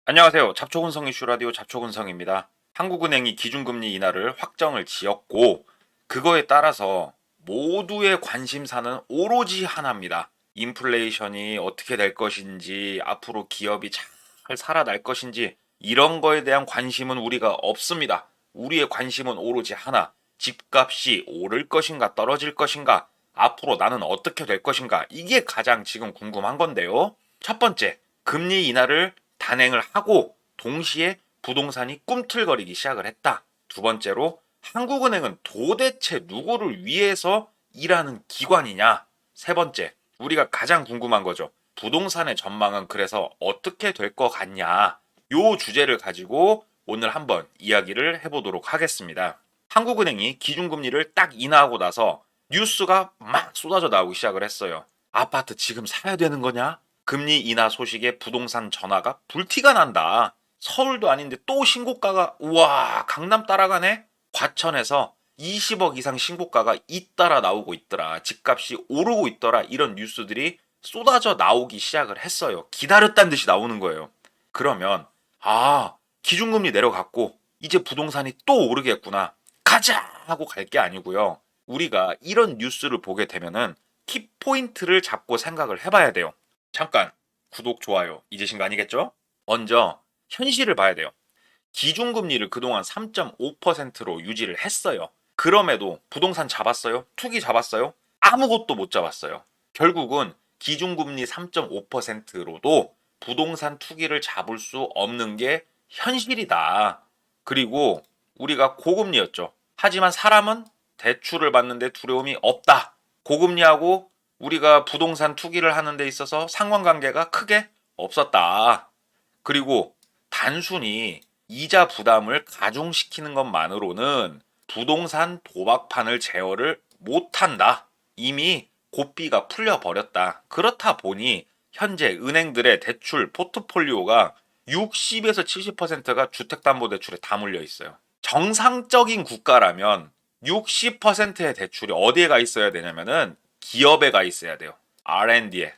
안녕하세요. 잡초근성 이슈 라디오 잡초근성입니다. 한국은행이 기준금리 인하를 확정을 지었고 그거에 따라서 모두의 관심사는 오로지 하나입니다. 인플레이션이 어떻게 될 것인지, 앞으로 기업이 잘 살아날 것인지 이런 거에 대한 관심은 우리가 없습니다. 우리의 관심은 오로지 하나. 집값이 오를 것인가 떨어질 것인가, 앞으로 나는 어떻게 될 것인가, 이게 가장 지금 궁금한 건데요. 첫 번째, 금리 인하를 단행을 하고 동시에 부동산이 꿈틀거리기 시작을 했다. 두 번째로, 한국은행은 도대체 누구를 위해서 일하는 기관이냐? 세 번째, 우리가 가장 궁금한 거죠. 부동산의 전망은 그래서 어떻게 될 것 같냐? 요 주제를 가지고 오늘 한번 이야기를 해보도록 하겠습니다. 한국은행이 기준금리를 딱 인하하고 나서 뉴스가 막 쏟아져 나오기 시작을 했어요. 아파트 지금 사야 되는 거냐? 금리 인하 소식에 부동산 전화가 불티가 난다. 서울도 아닌데 또 신고가가, 우와, 강남 따라가네? 과천에서 20억 이상 신고가가 잇따라 나오고 있더라. 집값이 오르고 있더라. 이런 뉴스들이 쏟아져 나오기 시작을 했어요. 기다렸다는 듯이 나오는 거예요. 그러면 기준금리 내려갔고 이제 부동산이 또 오르겠구나, 가자 하고 갈 게 아니고요. 우리가 이런 뉴스를 보게 되면은 키포인트를 잡고 생각을 해봐야 돼요. 잠깐 구독, 좋아요 잊으신 거 아니겠죠? 먼저 현실을 봐야 돼요. 기준금리를 그동안 3.5%로 유지를 했어요. 그럼에도 부동산 잡았어요? 투기 잡았어요? 아무것도 못 잡았어요. 결국은 기준금리 3.5%로도 부동산 투기를 잡을 수 없는 게 현실이다. 그리고 우리가 고금리였죠. 하지만 사람은 대출을 받는데 두려움이 없다. 고금리하고 우리가 부동산 투기를 하는 데 있어서 상관관계가 크게 없었다. 그리고 단순히 이자 부담을 가중시키는 것만으로는 부동산 도박판을 제어를 못한다. 이미 고삐가 풀려버렸다. 그렇다 보니 현재 은행들의 대출 포트폴리오가 60에서 70%가 주택담보대출에 다 물려 있어요. 정상적인 국가라면 60%의 대출이 어디에 가 있어야 되냐면은 기업에 가 있어야 돼요. R&D에.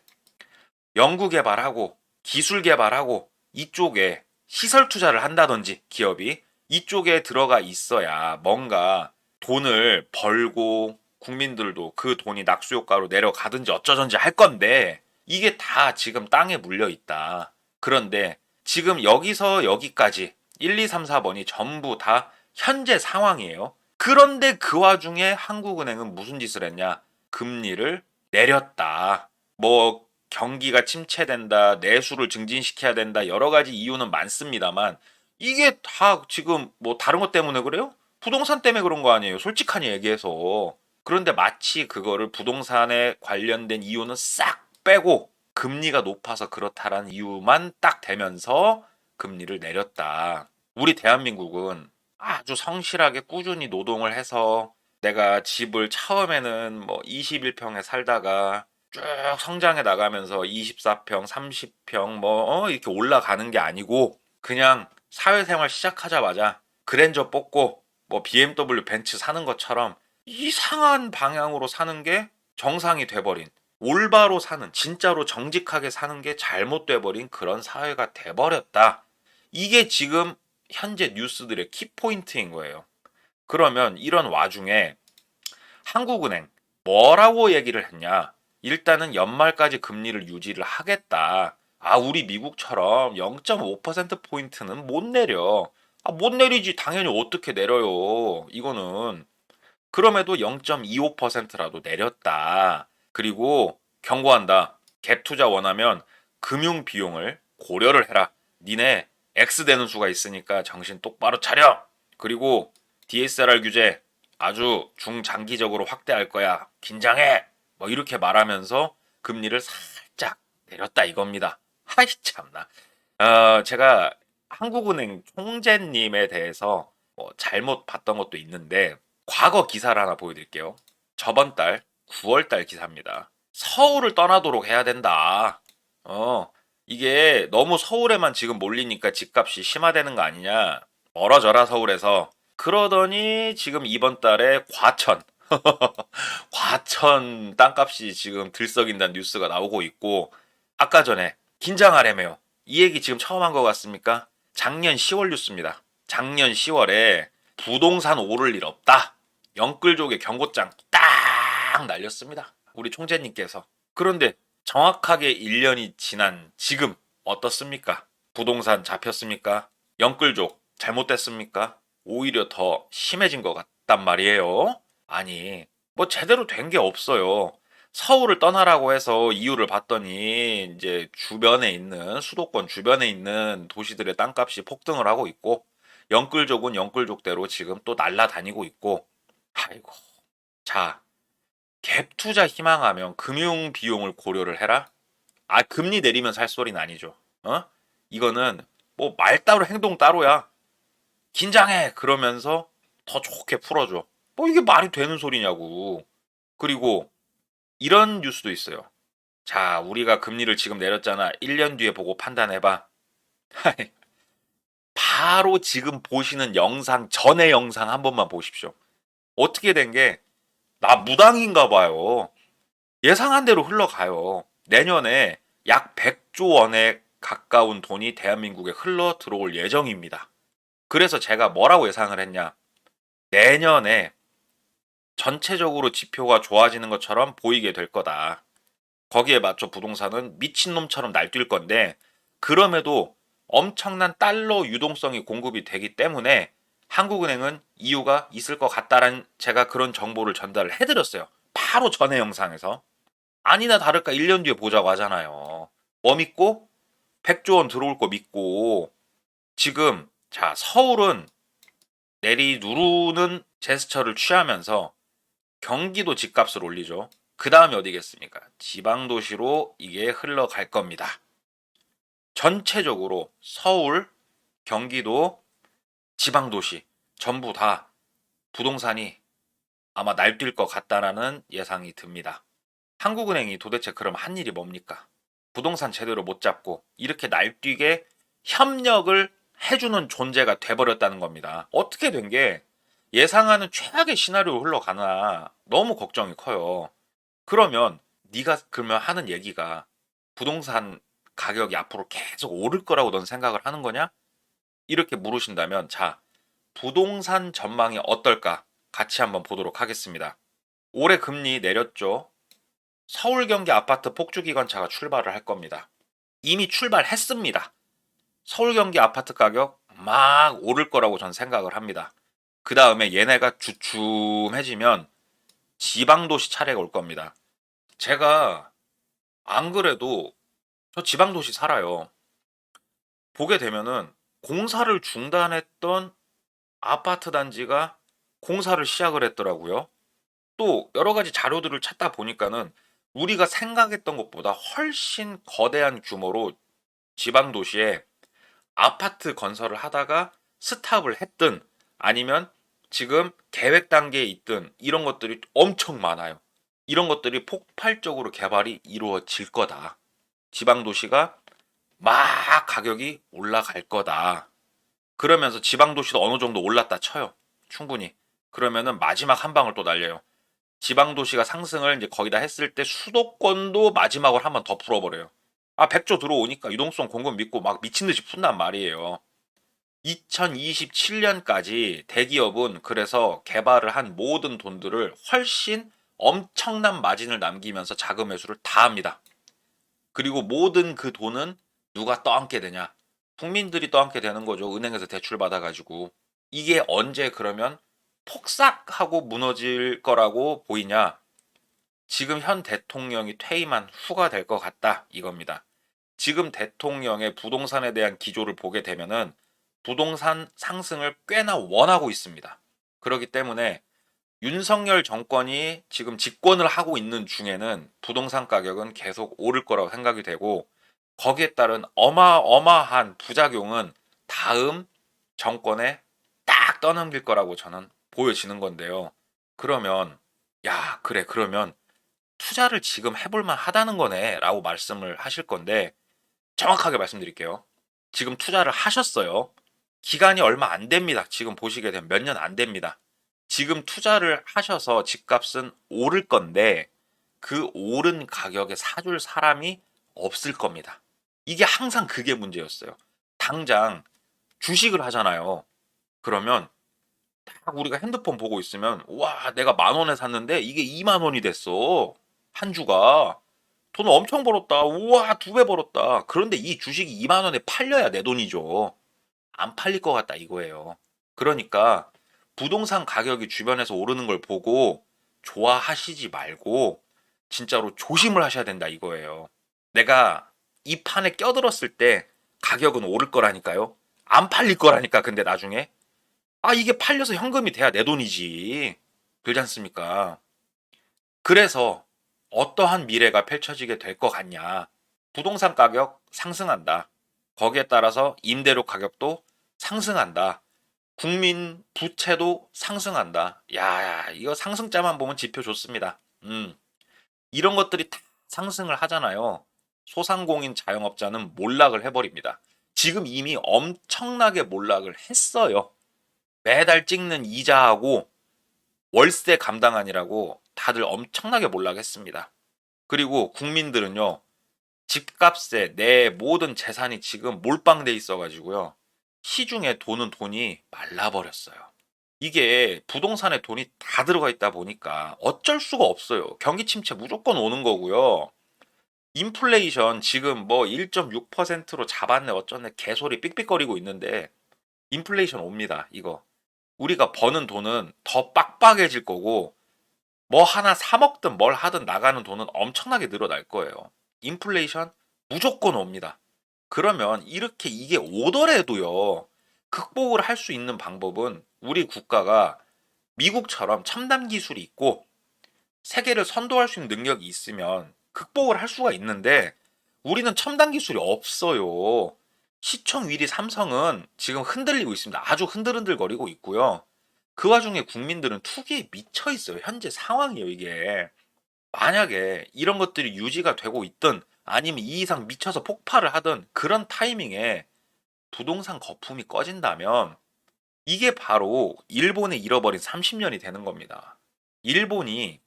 연구 개발하고 기술 개발하고 이쪽에 시설 투자를 한다든지 기업이 이쪽에 들어가 있어야 뭔가 돈을 벌고 국민들도 그 돈이 낙수 효과로 내려가든지 어쩌든지 할 건데, 이게 다 지금 땅에 물려 있다. 그런데 지금 여기서 여기까지 1, 2, 3, 4번이 전부 다 현재 상황이에요. 그런데 그 와중에 한국은행은 무슨 짓을 했냐? 금리를 내렸다. 뭐 경기가 침체된다, 내수를 증진시켜야 된다, 여러 가지 이유는 많습니다만 이게 다 지금 뭐 다른 것 때문에 그래요? 부동산 때문에 그런 거 아니에요? 솔직하게 얘기해서. 그런데 마치 그거를 부동산에 관련된 이유는 싹 빼고 금리가 높아서 그렇다라는 이유만 딱 대면서 금리를 내렸다. 우리 대한민국은 아주 성실하게 꾸준히 노동을 해서 내가 집을 처음에는 뭐 21평에 살다가 쭉 성장해 나가면서 24평, 30평 이렇게 올라가는 게 아니고 그냥 사회생활 시작하자마자 그랜저 뽑고 뭐 BMW 벤츠 사는 것처럼 이상한 방향으로 사는 게 정상이 돼버린, 올바로 사는, 진짜로 정직하게 사는 게 잘못돼 버린 그런 사회가 돼버렸다. 이게 지금 현재 뉴스들의 키포인트인 거예요. 그러면 이런 와중에 한국은행 뭐라고 얘기를 했냐? 일단은 연말까지 금리를 유지를 하겠다. 우리 미국처럼 0.5%포인트는 못 내려. 못 내리지. 당연히 어떻게 내려요. 이거는. 그럼에도 0.25%라도 내렸다. 그리고 경고한다. 갭 투자 원하면 금융 비용을 고려를 해라. 니네 X 되는 수가 있으니까 정신 똑바로 차려. 그리고 DSR 규제 아주 중장기적으로 확대할 거야. 긴장해. 뭐 이렇게 말하면서 금리를 살짝 내렸다 이겁니다. 하이 참나. 제가 한국은행 총재님에 대해서 뭐 잘못 봤던 것도 있는데 과거 기사를 하나 보여드릴게요. 저번 달 9월 달 기사입니다. 서울을 떠나도록 해야 된다. 이게 너무 서울에만 지금 몰리니까 집값이 심화되는 거 아니냐. 멀어져라 서울에서. 그러더니 지금 이번 달에 과천 땅값이 지금 들썩인다는 뉴스가 나오고 있고, 아까 전에 긴장하래매요. 이 얘기 지금 처음 한 것 같습니까? 작년 10월 뉴스입니다. 작년 10월에 부동산 오를 일 없다. 영끌족의 경고장 딱 날렸습니다. 우리 총재님께서. 그런데 정확하게 1년이 지난 지금 어떻습니까? 부동산 잡혔습니까? 영끌족 잘못됐습니까? 오히려 더 심해진 것 같단 말이에요. 아니, 뭐 제대로 된 게 없어요. 서울을 떠나라고 해서 이유를 봤더니 이제 주변에 있는 수도권 주변에 있는 도시들의 땅값이 폭등을 하고 있고 영끌족은 영끌족대로 지금 또 날아다니고 있고 아이고 자 갭 투자 희망하면 금융 비용을 고려를 해라. 아 금리 내리면 살 소리는 아니죠. 어? 이거는 뭐 말 따로 행동 따로야. 긴장해 그러면서 더 좋게 풀어줘. 뭐 이게 말이 되는 소리냐고. 그리고 이런 뉴스도 있어요. 자, 우리가 금리를 지금 내렸잖아. 1년 뒤에 보고 판단해봐. 바로 지금 보시는 영상, 전의 영상 한 번만 보십시오. 어떻게 된 게, 나 무당인가 봐요. 예상한 대로 흘러가요. 내년에 약 100조 원에 가까운 돈이 대한민국에 흘러 들어올 예정입니다. 그래서 제가 뭐라고 예상을 했냐. 내년에 전체적으로 지표가 좋아지는 것처럼 보이게 될 거다. 거기에 맞춰 부동산은 미친놈처럼 날뛸 건데 그럼에도 엄청난 달러 유동성이 공급이 되기 때문에 한국은행은 이유가 있을 것 같다라는 제가 그런 정보를 전달을 해드렸어요. 바로 전에 영상에서. 아니나 다를까 1년 뒤에 보자고 하잖아요. 뭐 믿고? 100조 원 들어올 거 믿고 지금 자 서울은 내리 누르는 제스처를 취하면서 경기도 집값을 올리죠. 그 다음에 어디겠습니까? 지방도시로 이게 흘러갈 겁니다. 전체적으로 서울, 경기도, 지방도시 전부 다 부동산이 아마 날뛸 것 같다라는 예상이 듭니다. 한국은행이 도대체 그럼 한 일이 뭡니까? 부동산 제대로 못 잡고 이렇게 날뛰게 협력을 해주는 존재가 돼버렸다는 겁니다. 어떻게 된 게 예상하는 최악의 시나리오로 흘러가나 너무 걱정이 커요. 그러면 네가 그러면 하는 얘기가 부동산 가격이 앞으로 계속 오를 거라고 넌 생각을 하는 거냐? 이렇게 물으신다면 자, 부동산 전망이 어떨까? 같이 한번 보도록 하겠습니다. 올해 금리 내렸죠. 서울 경기 아파트 폭주 기관차가 출발을 할 겁니다. 이미 출발했습니다. 서울 경기 아파트 가격 막 오를 거라고 전 생각을 합니다. 그 다음에 얘네가 주춤해지면 지방도시 차례가 올 겁니다. 제가 안 그래도 저 지방도시 살아요. 보게 되면은 공사를 중단했던 아파트 단지가 공사를 시작을 했더라고요. 또 여러 가지 자료들을 찾다 보니까는 우리가 생각했던 것보다 훨씬 거대한 규모로 지방도시에 아파트 건설을 하다가 스탑을 했든 아니면 지금 계획 단계에 있든 이런 것들이 엄청 많아요. 이런 것들이 폭발적으로 개발이 이루어질 거다. 지방도시가 막 가격이 올라갈 거다. 그러면서 지방도시도 어느 정도 올랐다 쳐요. 충분히. 그러면은 마지막 한 방을 또 날려요. 지방도시가 상승을 이제 거기다 했을 때 수도권도 마지막으로 한 번 더 풀어버려요. 아, 100조 들어오니까 유동성 공급 믿고 막 미친 듯이 푼단 말이에요. 2027년까지 대기업은 그래서 개발을 한 모든 돈들을 훨씬 엄청난 마진을 남기면서 자금 회수를 다 합니다. 그리고 모든 그 돈은 누가 떠안게 되냐? 국민들이 떠안게 되는 거죠. 은행에서 대출 받아가지고. 이게 언제 그러면 폭삭하고 무너질 거라고 보이냐? 지금 현 대통령이 퇴임한 후가 될 것 같다 이겁니다. 지금 대통령의 부동산에 대한 기조를 보게 되면은 부동산 상승을 꽤나 원하고 있습니다. 그렇기 때문에 윤석열 정권이 지금 집권을 하고 있는 중에는 부동산 가격은 계속 오를 거라고 생각이 되고 거기에 따른 어마어마한 부작용은 다음 정권에 딱 떠넘길 거라고 저는 보여지는 건데요. 그러면 야 그래 그러면 투자를 지금 해볼만 하다는 거네 라고 말씀을 하실 건데 정확하게 말씀드릴게요. 지금 투자를 하셨어요. 기간이 얼마 안 됩니다. 지금 보시게 되면 몇 년 안 됩니다. 지금 투자를 하셔서 집값은 오를 건데 그 오른 가격에 사줄 사람이 없을 겁니다. 이게 항상 그게 문제였어요. 당장 주식을 하잖아요. 그러면 딱 우리가 핸드폰 보고 있으면 와 내가 10,000원에 샀는데 이게 20,000원이 됐어. 한 주가. 돈 엄청 벌었다. 우와 2배 벌었다. 그런데 이 주식이 20,000원에 팔려야 내 돈이죠. 안 팔릴 것 같다 이거예요. 그러니까 부동산 가격이 주변에서 오르는 걸 보고 좋아하시지 말고 진짜로 조심을 하셔야 된다 이거예요. 내가 이 판에 껴들었을 때 가격은 오를 거라니까요. 안 팔릴 거라니까 근데 나중에 이게 팔려서 현금이 돼야 내 돈이지. 그렇지 않습니까? 그래서 어떠한 미래가 펼쳐지게 될 것 같냐. 부동산 가격 상승한다. 거기에 따라서 임대료 가격도 상승한다. 국민 부채도 상승한다. 야, 이거 상승자만 보면 지표 좋습니다. 이런 것들이 다 상승을 하잖아요. 소상공인 자영업자는 몰락을 해버립니다. 지금 이미 엄청나게 몰락을 했어요. 매달 찍는 이자하고 월세 감당하느라고 다들 엄청나게 몰락했습니다. 그리고 국민들은요, 집값에 내 모든 재산이 지금 몰빵돼 있어가지고요, 시중에 도는 돈이 말라버렸어요. 이게 부동산에 돈이 다 들어가 있다 보니까 어쩔 수가 없어요. 경기 침체 무조건 오는 거고요. 인플레이션 지금 뭐 1.6%로 잡았네 어쩌네 개소리 삑삑거리고 있는데 인플레이션 옵니다. 이거. 우리가 버는 돈은 더 빡빡해질 거고 뭐 하나 사 먹든 뭘 하든 나가는 돈은 엄청나게 늘어날 거예요. 인플레이션 무조건 옵니다. 그러면 이렇게 이게 오더라도요. 극복을 할 수 있는 방법은 우리 국가가 미국처럼 첨단 기술이 있고 세계를 선도할 수 있는 능력이 있으면 극복을 할 수가 있는데 우리는 첨단 기술이 없어요. 시청 1위 삼성은 지금 흔들리고 있습니다. 아주 흔들흔들거리고 있고요. 그 와중에 국민들은 투기에 미쳐 있어요. 현재 상황이에요, 이게. 만약에 이런 것들이 유지가 되고 있든 아니면 이 이상 미쳐서 폭발을 하든 그런 타이밍에 부동산 거품이 꺼진다면 이게 바로 일본의 잃어버린 30년이 되는 겁니다. 일본이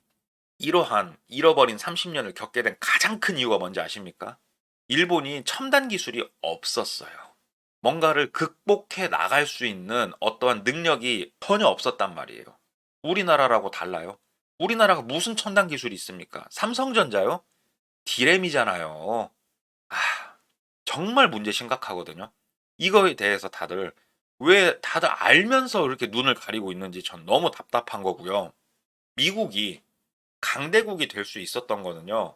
이러한 잃어버린 30년을 겪게 된 가장 큰 이유가 뭔지 아십니까? 일본이 첨단 기술이 없었어요. 뭔가를 극복해 나갈 수 있는 어떠한 능력이 전혀 없었단 말이에요. 우리나라라고 달라요. 우리나라가 무슨 첨단 기술이 있습니까? 삼성전자요? 디램이잖아요. 아, 정말 문제 심각하거든요. 이거에 대해서 다들 왜 다들 알면서 이렇게 눈을 가리고 있는지 전 너무 답답한 거고요. 미국이 강대국이 될 수 있었던 거는요.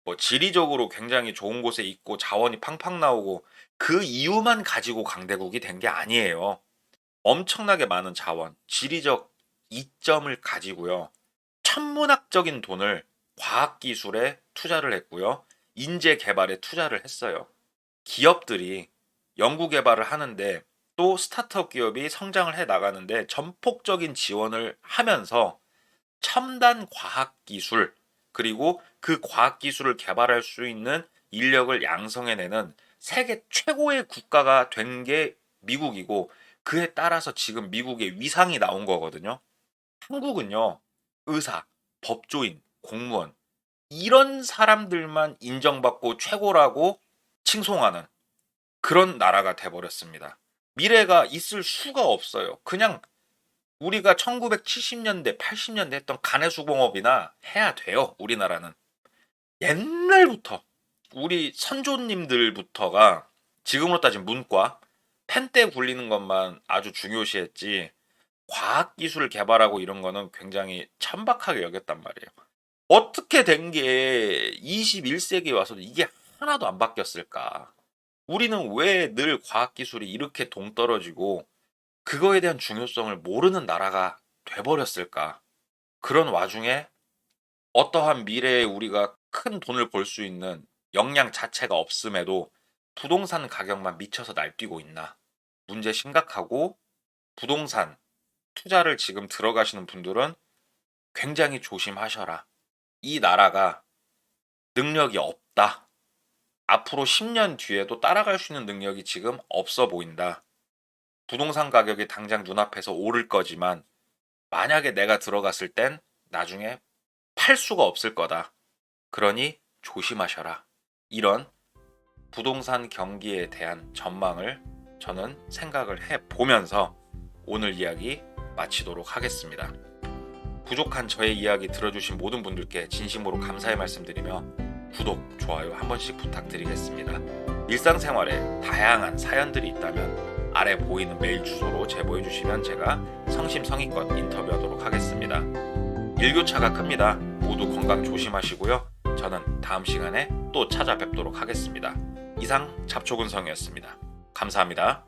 뭐 지리적으로 굉장히 좋은 곳에 있고 자원이 팡팡 나오고 그 이유만 가지고 강대국이 된 게 아니에요. 엄청나게 많은 자원, 지리적 이점을 가지고요. 천문학적인 돈을 과학기술에 투자를 했고요. 인재 개발에 투자를 했어요. 기업들이 연구 개발을 하는데 또 스타트업 기업이 성장을 해 나가는데 전폭적인 지원을 하면서 첨단 과학기술 그리고 그 과학기술을 개발할 수 있는 인력을 양성해내는 세계 최고의 국가가 된 게 미국이고 그에 따라서 지금 미국의 위상이 나온 거거든요. 한국은요, 의사, 법조인, 공무원, 이런 사람들만 인정받고 최고라고 칭송하는 그런 나라가 돼버렸습니다. 미래가 있을 수가 없어요. 그냥 우리가 1970년대, 80년대 했던 간해수공업이나 해야 돼요, 우리나라는. 옛날부터, 우리 선조님들부터가 지금으로 따지면 문과, 펜대 굴리는 것만 아주 중요시했지, 과학기술을 개발하고 이런 거는 굉장히 천박하게 여겼단 말이에요. 어떻게 된 게 21세기에 와서도 이게 하나도 안 바뀌었을까? 우리는 왜 늘 과학기술이 이렇게 동떨어지고 그거에 대한 중요성을 모르는 나라가 돼버렸을까? 그런 와중에 어떠한 미래에 우리가 큰 돈을 벌 수 있는 역량 자체가 없음에도 부동산 가격만 미쳐서 날뛰고 있나? 문제 심각하고 부동산 투자를 지금 들어가시는 분들은 굉장히 조심하셔라. 이 나라가 능력이 없다. 앞으로 10년 뒤에도 따라갈 수 있는 능력이 지금 없어 보인다. 부동산 가격이 당장 눈앞에서 오를 거지만 만약에 내가 들어갔을 땐 나중에 팔 수가 없을 거다. 그러니 조심하셔라. 이런 부동산 경기에 대한 전망을 저는 생각을 해보면서 오늘 이야기 마치도록 하겠습니다. 부족한 저의 이야기 들어주신 모든 분들께 진심으로 감사의 말씀드리며 구독, 좋아요 한 번씩 부탁드리겠습니다. 일상생활에 다양한 사연들이 있다면 아래 보이는 메일 주소로 제보해 주시면 제가 성심성의껏 인터뷰하도록 하겠습니다. 일교차가 큽니다. 모두 건강 조심하시고요. 저는 다음 시간에 또 찾아뵙도록 하겠습니다. 이상 잡초근성이었습니다. 감사합니다.